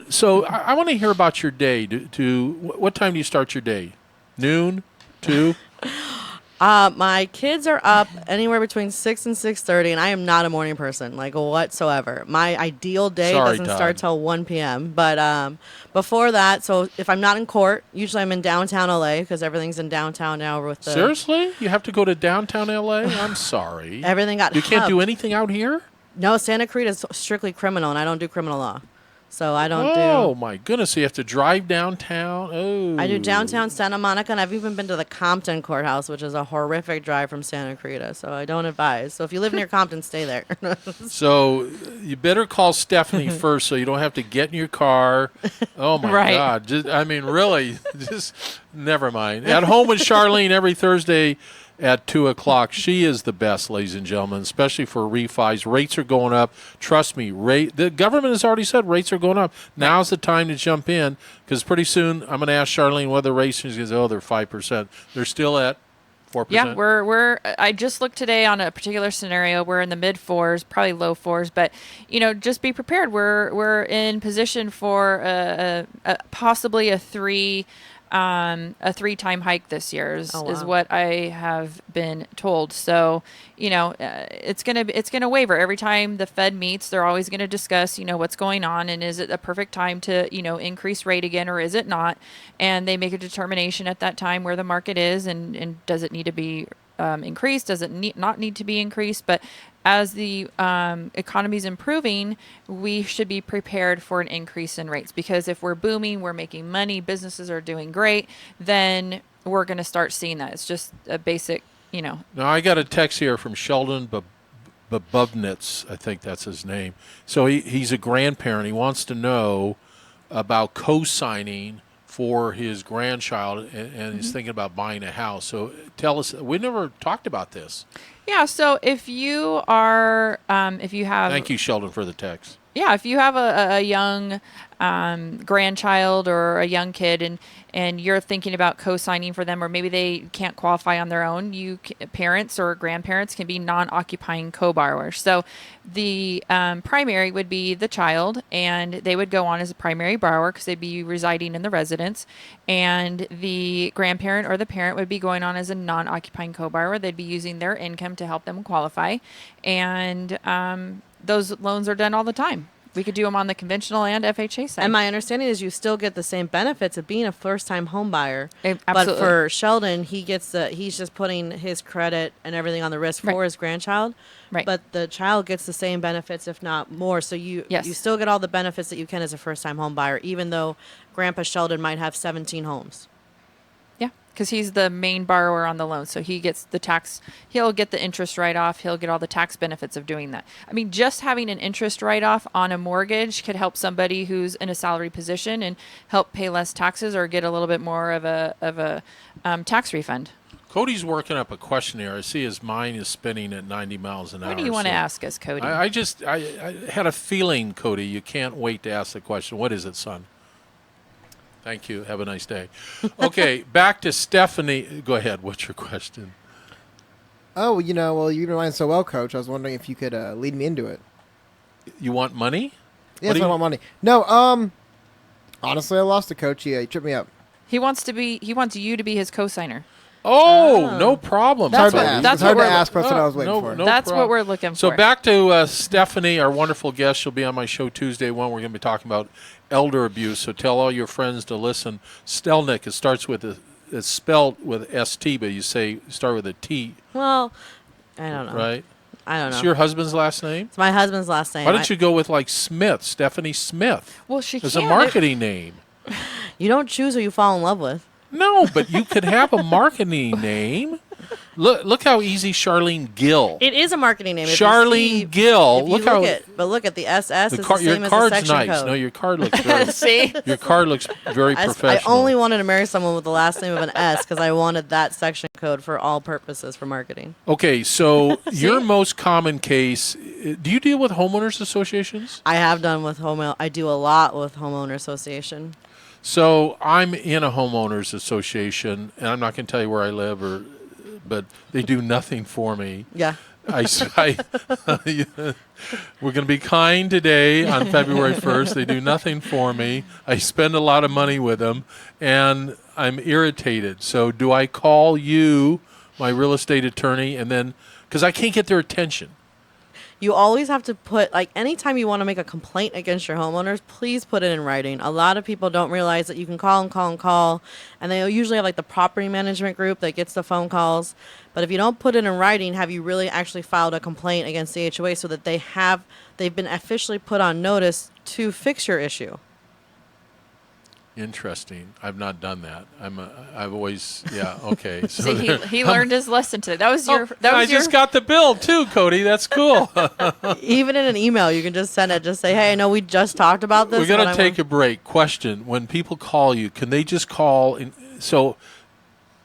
So I want to hear about your day. What time do you start your day? Noon? 2? My kids are up anywhere between 6 and 6:30, and I am not a morning person, like whatsoever. My ideal day doesn't start till 1 p.m. But before that, so if I'm not in court, usually I'm in downtown LA because everything's in downtown now. With the Seriously? You have to go to downtown LA? I'm sorry. Everything got You can't do hubbed. anything out here? No, Santa Clarita is strictly criminal, and I don't do criminal law. So I don't Oh, my goodness. So you have to drive downtown? Oh. I do downtown Santa Monica, and I've even been to the Compton courthouse, which is a horrific drive from Santa Clarita. So I don't advise. So if you live near Compton, stay there. So you better call Stephanie first so you don't have to get in your car. Oh, my God. Really, just never mind. At Home with Charlene every Thursday at 2 o'clock. She is the best, ladies and gentlemen, especially for refis. Rates are going up. Trust me, the government has already said rates are going up. Now's the time to jump in because pretty soon I'm going to ask Charlene whether rates is they're 5%. They're still at 4%. Yeah, I just looked today on a particular scenario. We're in the mid 4s, probably low 4s, but just be prepared. We're in position for possibly a 3-time hike this year is what I have been told. So, it's gonna waver every time the Fed meets. They're always going to discuss, what's going on and is it a perfect time to, increase rate again or is it not? And they make a determination at that time where the market is and does it need to be increased? Does it not need to be increased? But as the economy is improving, we should be prepared for an increase in rates because if we're booming, we're making money, businesses are doing great, then we're going to start seeing that. It's just a basic, Now, I got a text here from Sheldon Babubnitz, I think that's his name. So he's a grandparent. He wants to know about co-signing for his grandchild, and he's thinking about buying a house. So tell us, we never talked about this. Yeah, so if you are, if you have... Thank you, Sheldon, for the text. Yeah, if you have a young grandchild or a young kid and you're thinking about co-signing for them or maybe they can't qualify on their own, parents or grandparents can be non-occupying co-borrowers. So the primary would be the child and they would go on as a primary borrower because they'd be residing in the residence, and the grandparent or the parent would be going on as a non-occupying co-borrower. They'd be using their income to help them qualify, and those loans are done all the time. We could do them on the conventional and FHA side. And my understanding is you still get the same benefits of being a first-time home buyer. Absolutely. But for Sheldon, he's just putting his credit and everything on the risk for his grandchild. Right. But the child gets the same benefits, if not more. So you still get all the benefits that you can as a first-time home buyer, even though Grandpa Sheldon might have 17 homes. Because he's the main borrower on the loan. So he gets he'll get the interest write-off. He'll get all the tax benefits of doing that. I mean, just having an interest write-off on a mortgage could help somebody who's in a salary position and help pay less taxes or get a little bit more of a tax refund. Cody's working up a questionnaire. I see his mind is spinning at 90 miles an hour. What do you want to ask us, Cody? I had a feeling, Cody, you can't wait to ask the question. What is it, son? Thank you. Have a nice day. Okay, back to Stephanie. Go ahead. What's your question? Oh, you know mine so well, Coach. I was wondering if you could lead me into it. You want money? Yes, I want money. No, honestly, I lost it, Coach. He tripped me up. He wants you to be his co-signer. Oh, no problem. It's hard to ask, but that's what I was waiting for. That's what we're looking for. So back to Stephanie, our wonderful guest. She'll be on my show Tuesday 1. We're going to be talking about elder abuse. So tell all your friends to listen. Stelnick, it starts with it's spelled with ST, but you start with a T, Well, I don't know. right? I don't know. It's your husband's last name? It's my husband's last name. Why don't you go with like Smith, Stephanie Smith? Well, she It's a can't. marketing name. You don't choose who you fall in love with. No, but you could have a marketing name. Look how easy Charlene Gill. It is a marketing name. If you Charlene see- Gill. if you look at the SS. the It's car, the your same as the card's section nice. code. No, your card looks very. See? Your card looks very I professional. only wanted to marry someone with the last name of an S because I wanted that section code for all purposes for marketing. Okay, so your most common case. Do you deal with homeowners associations? I have done with I do a lot with homeowner association. So I'm in a homeowners association, and I'm not going to tell you where I live, but they do nothing for me. Yeah. We're going to be kind today on February 1st. They do nothing for me. I spend a lot of money with them, and I'm irritated. So do I call you, my real estate attorney, and then because I can't get their attention? You always have to put, like, anytime you want to make a complaint against your homeowners, please put it in writing. A lot of people don't realize that you can call, and they usually have, like, the property management group that gets the phone calls. But if you don't put it in writing, have you really actually filed a complaint against the HOA so that they've been officially put on notice to fix your issue? Interesting. I've not done that. I've always, okay. So See, he learned his lesson today. That was your. That I was your. just got the bill too, Cody. That's cool. Even in an email, you can just send it. Just say, hey, I know we just talked about this. We're going to take a break. Question: when people call you, can they just call? So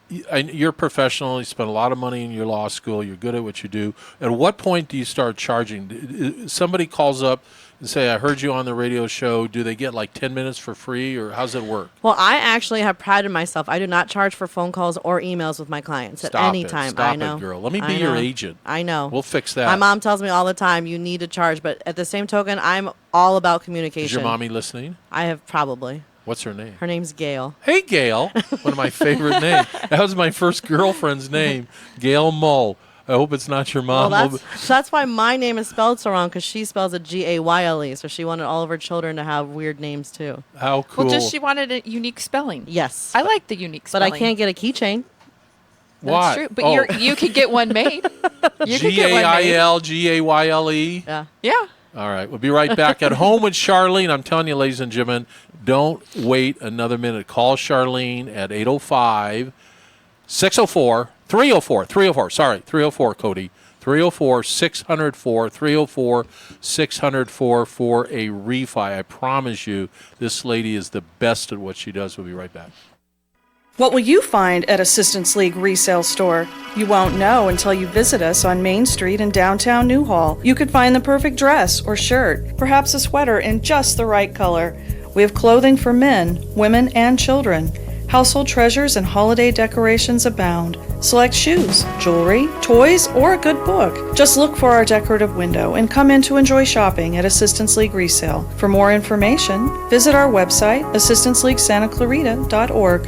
you're a professional. You spend a lot of money in your law school. You're good at what you do. At what point do you start charging? Somebody calls up and say, I heard you on the radio show. Do they get like 10 minutes for free, or how's it work? Well, I actually have prided myself. I do not charge for phone calls or emails with my clients at any time. Stop I know. it, girl. Let me be your agent. I know. We'll fix that. My mom tells me all the time, you need to charge. But at the same token, I'm all about communication. Is your mommy listening? I have probably. What's her name? Her name's Gail. Hey, Gail. One of my favorite names. That was my first girlfriend's name, Gail Mull. I hope it's not your mom. Well, that's why my name is spelled so wrong, because she spells it Gayle. So she wanted all of her children to have weird names, too. How cool. Well, she wanted a unique spelling. Yes. I like the unique spelling. But I can't get a keychain. Why? That's true. But you could get one made. You could get one made. Gayle. Yeah. Yeah. All right. We'll be right back at home with Charlene. I'm telling you, ladies and gentlemen, don't wait another minute. Call Charlene at 805-604-304, Cody. 304-604, 304-604 for a refi. I promise you, this lady is the best at what she does. We'll be right back. What will you find at Assistance League Resale Store? You won't know until you visit us on Main Street in downtown Newhall. You could find the perfect dress or shirt, perhaps a sweater in just the right color. We have clothing for men, women, and children. Household treasures and holiday decorations abound. Select shoes, jewelry, toys, or a good book. Just look for our decorative window and come in to enjoy shopping at Assistance League Resale. For more information, visit our website, assistanceleaguesantaclarita.org.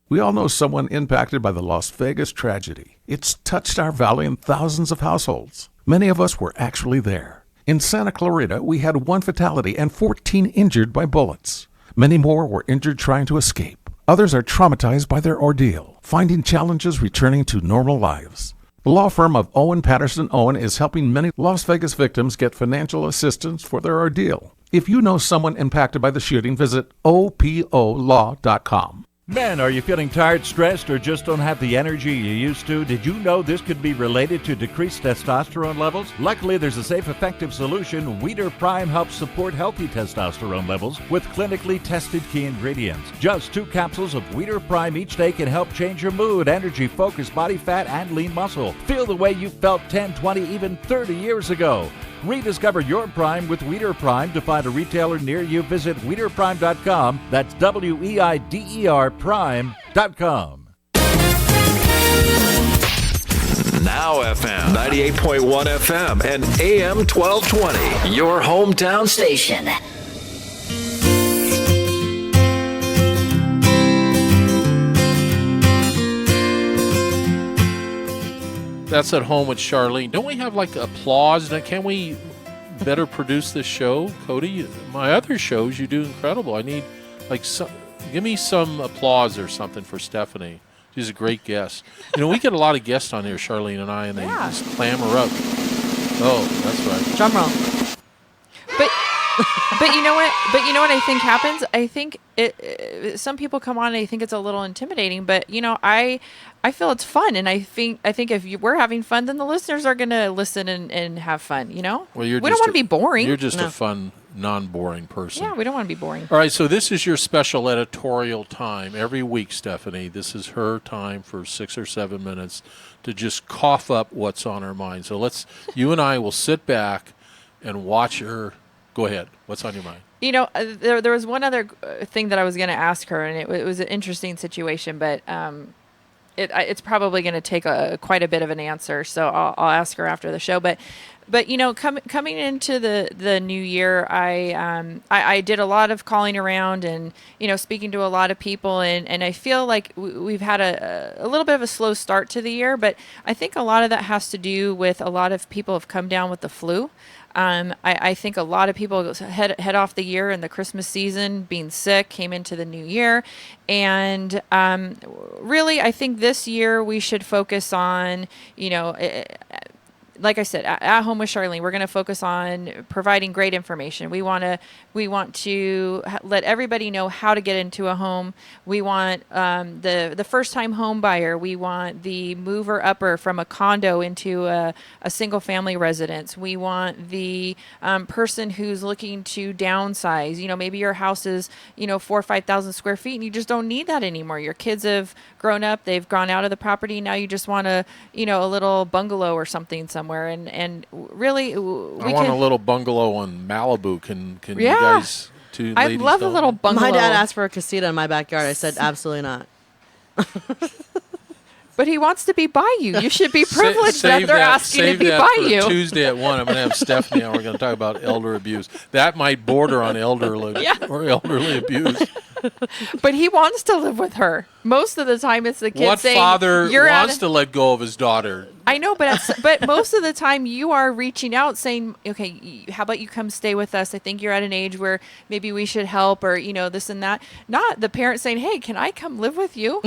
We all know someone impacted by the Las Vegas tragedy. It's touched our valley and thousands of households. Many of us were actually there. In Santa Clarita, we had 1 fatality and 14 injured by bullets. Many more were injured trying to escape. Others are traumatized by their ordeal, finding challenges returning to normal lives. The law firm of Owen Patterson Owen is helping many Las Vegas victims get financial assistance for their ordeal. If you know someone impacted by the shooting, visit opolaw.com. Men, are you feeling tired, stressed, or just don't have the energy you used to? Did you know this could be related to decreased testosterone levels? Luckily, there's a safe, effective solution. Weeder Prime helps support healthy testosterone levels with clinically tested key ingredients. Just 2 capsules of Weeder Prime each day can help change your mood, energy, focus, body fat, and lean muscle. Feel the way you felt 10, 20, even 30 years ago. Rediscover your Prime with Weeder Prime. To find a retailer near you, visit WeederPrime.com. That's WEIDER Prime.com. Now FM 98.1 FM and AM 1220. Your hometown station. That's at home with Charlene. Don't we have like applause? Can we better produce this show, Cody? My other shows, you do incredible. I need like Give me some applause or something for Stephanie. She's a great guest. We get a lot of guests on here, Charlene and I, and they just clamor up. Oh, that's right. Drum roll. But you know what? I think happens. I think some people come on and they think it's a little intimidating. But I feel it's fun, and I think if we're having fun, then the listeners are going to listen and have fun. Well, we don't want to be boring. You're just a fun, non-boring person. Yeah, we don't want to be boring. All right, so this is your special editorial time every week, Stephanie. This is her time for 6 or 7 minutes to just cough up what's on her mind. So you and I will sit back and watch her. Go ahead. What's on your mind? There was one other thing that I was going to ask her, and it was an interesting situation, but it's probably going to take quite a bit of an answer. So I'll ask her after the show. But coming into the new year, I did a lot of calling around and speaking to a lot of people, and I feel like we've had a little bit of a slow start to the year. But I think a lot of that has to do with a lot of people have come down with the flu. I think a lot of people head off the year in the Christmas season being sick, came into the new year. And really, I think this year we should focus on, like I said, at home with Charlene, we're going to focus on providing great information. We want to let everybody know how to get into a home. We want the first-time home buyer. We want the mover-upper from a condo into a single-family residence. We want the person who's looking to downsize. Maybe your house is 4,000 or 5,000 square feet, and you just don't need that anymore. Your kids have grown up; they've gone out of the property. Now you just want a little bungalow or something somewhere. And really, I want a little bungalow in Malibu. Can you guys, two ladies? I love a little bungalow. My dad asked for a casita in my backyard. I said absolutely not. But he wants to be by you. You should be privileged that they're asking to be by you. Tuesday at 1, I'm going to have Stephanie on. We're going to talk about elder abuse. That might border on elderly abuse. But he wants to live with her. Most of the time, it's the kid what saying, father wants to let go of his daughter? I know, but most of the time you are reaching out saying, okay, how about you come stay with us? I think you're at an age where maybe we should help, or, this and that. Not the parent saying, hey, can I come live with you?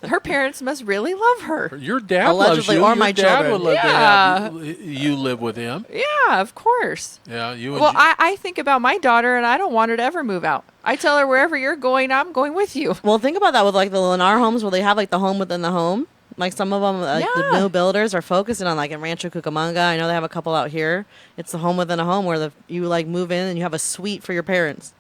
Her parents must really love her. Your dad allegedly, loves you. or my children. Would love to have you live with him. Yeah, of course. Yeah, I think about my daughter, and I don't want her to ever move out. I tell her, wherever you're going, I'm going with you. Well, think about that with like the Lennar homes where they have like the home within the home. Like some of them, the new builders are focusing on, like in Rancho Cucamonga. I know they have a couple out here. It's the home within a home where you like move in and you have a suite for your parents.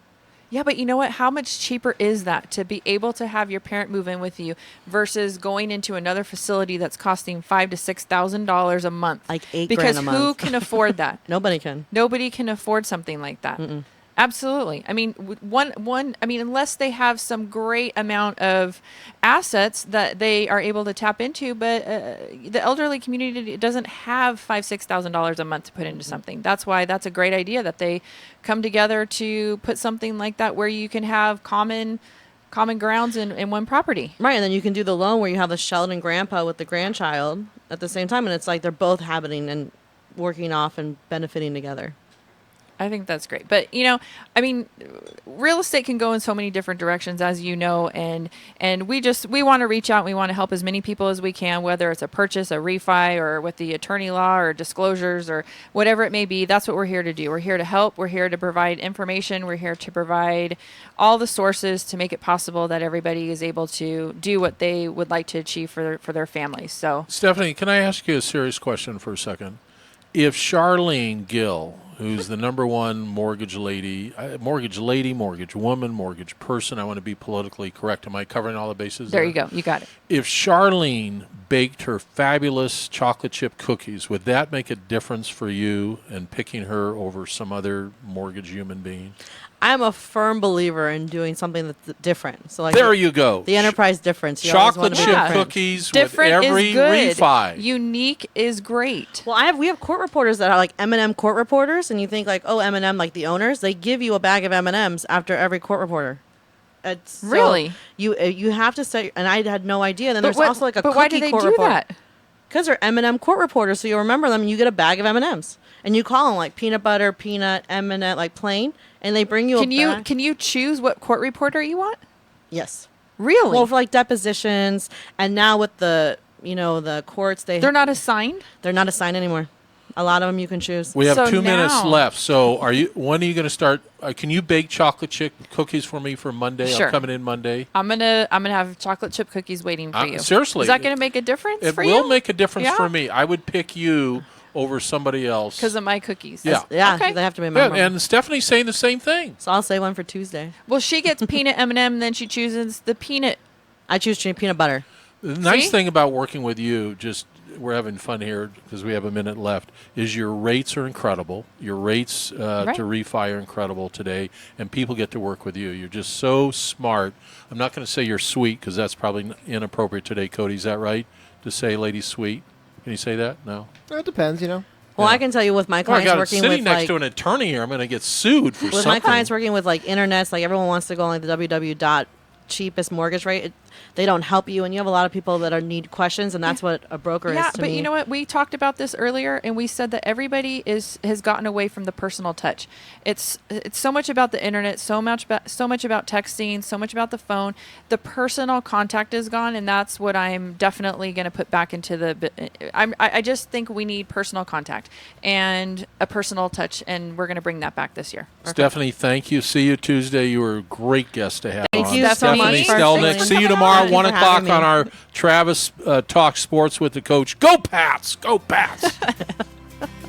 Yeah, but you know what? How much cheaper is that to be able to have your parent move in with you versus going into another facility that's costing $5,000 to $6,000 a month? Like $8,000 because a month. who can afford that? Nobody can. Nobody can afford something like that. Mm-mm. Absolutely. I mean, unless they have some great amount of assets that they are able to tap into, but the elderly community doesn't have $5,000-6,000 a month to put into something. That's why that's a great idea that they come together to put something like that where you can have common grounds in one property. Right, and then you can do the loan where you have the Sheldon grandpa with the grandchild at the same time, and it's like they're both happening and working off and benefiting together. I think that's great. But, real estate can go in so many different directions, as you know, and we want to reach out. We want to help as many people as we can, whether it's a purchase, a refi, or with the attorney law or disclosures or whatever it may be. That's what we're here to do. We're here to help. We're here to provide information. We're here to provide all the sources to make it possible that everybody is able to do what they would like to achieve for their families. So, Stephanie, can I ask you a serious question for a second? If Charlene Gill, who's the number one mortgage woman, mortgage person, I want to be politically correct. Am I covering all the bases? There you go. You got it. If Charlene baked her fabulous chocolate chip cookies, would that make a difference for you in picking her over some other mortgage human being? I'm a firm believer in doing something that's different. So, like, there you go. The enterprise difference. You chocolate chip cookies different with every is good. refi. Unique is great. Well, we have court reporters that are like M&M court reporters, and you think like, oh, M&M, like the owners, they give you a bag of M&Ms after every court reporter. It's really? So you have to say, and I had no idea. Then there's also like a but cookie why do they court do reporter. that? Because they're M&M court reporters, so you remember them, and you get a bag of M&Ms, and you call them like peanut butter, peanut, M&M, like plain, and they bring you a bag. Can you choose what court reporter you want? Yes. Really? Well, for like depositions, and now with the the courts, they're not assigned. They're not assigned anymore. A lot of them you can choose. We have So 2 minutes now- left. So, when are you going to start? Can you bake chocolate chip cookies for me for Monday? Sure. I'm coming in Monday. I'm gonna have chocolate chip cookies waiting for you. Seriously. Is that gonna make a difference It for you? will make a difference Yeah? for me. I would pick you over somebody else. Because of my cookies. Yeah. Yeah, Okay. they have to be Yeah, memorable. and Stephanie's saying the same thing. So I'll say one for Tuesday. Well, she gets peanut M&M, and then she chooses the peanut. I choose peanut butter. The nice See? thing about working with you, we're having fun here because we have a minute left, is your rates are incredible. Your rates Right. to refi are incredible today, and people get to work with you. You're just so smart. I'm not going to say you're sweet because that's probably inappropriate today, Cody. Is that right to say lady sweet? Can you say that? No? It depends, Well, I can tell you with my Oh, I clients got working sitting with next like to an attorney here. I'm going to get sued for with something. my clients working with like internets, like everyone wants to go on like the www.cheapest mortgage rate. They don't help you, and you have a lot of people that need questions, and that's what a broker Yeah, is to but me. you know what? We talked about this earlier, and we said that everybody has gotten away from the personal touch. It's so much about the internet, so much about texting, so much about the phone. The personal contact is gone, and that's what I'm definitely going to put back into the. I just think we need personal contact and a personal touch, and we're going to bring that back this year. Stephanie, thank you. See you Tuesday. You were a great guest to have Thank on. you so much Stephanie for Stelnick. coming. See you tomorrow, Thank you 1 for o'clock having me. on our Travis Talk Sports with the Coach. Go Pats! Go Pats!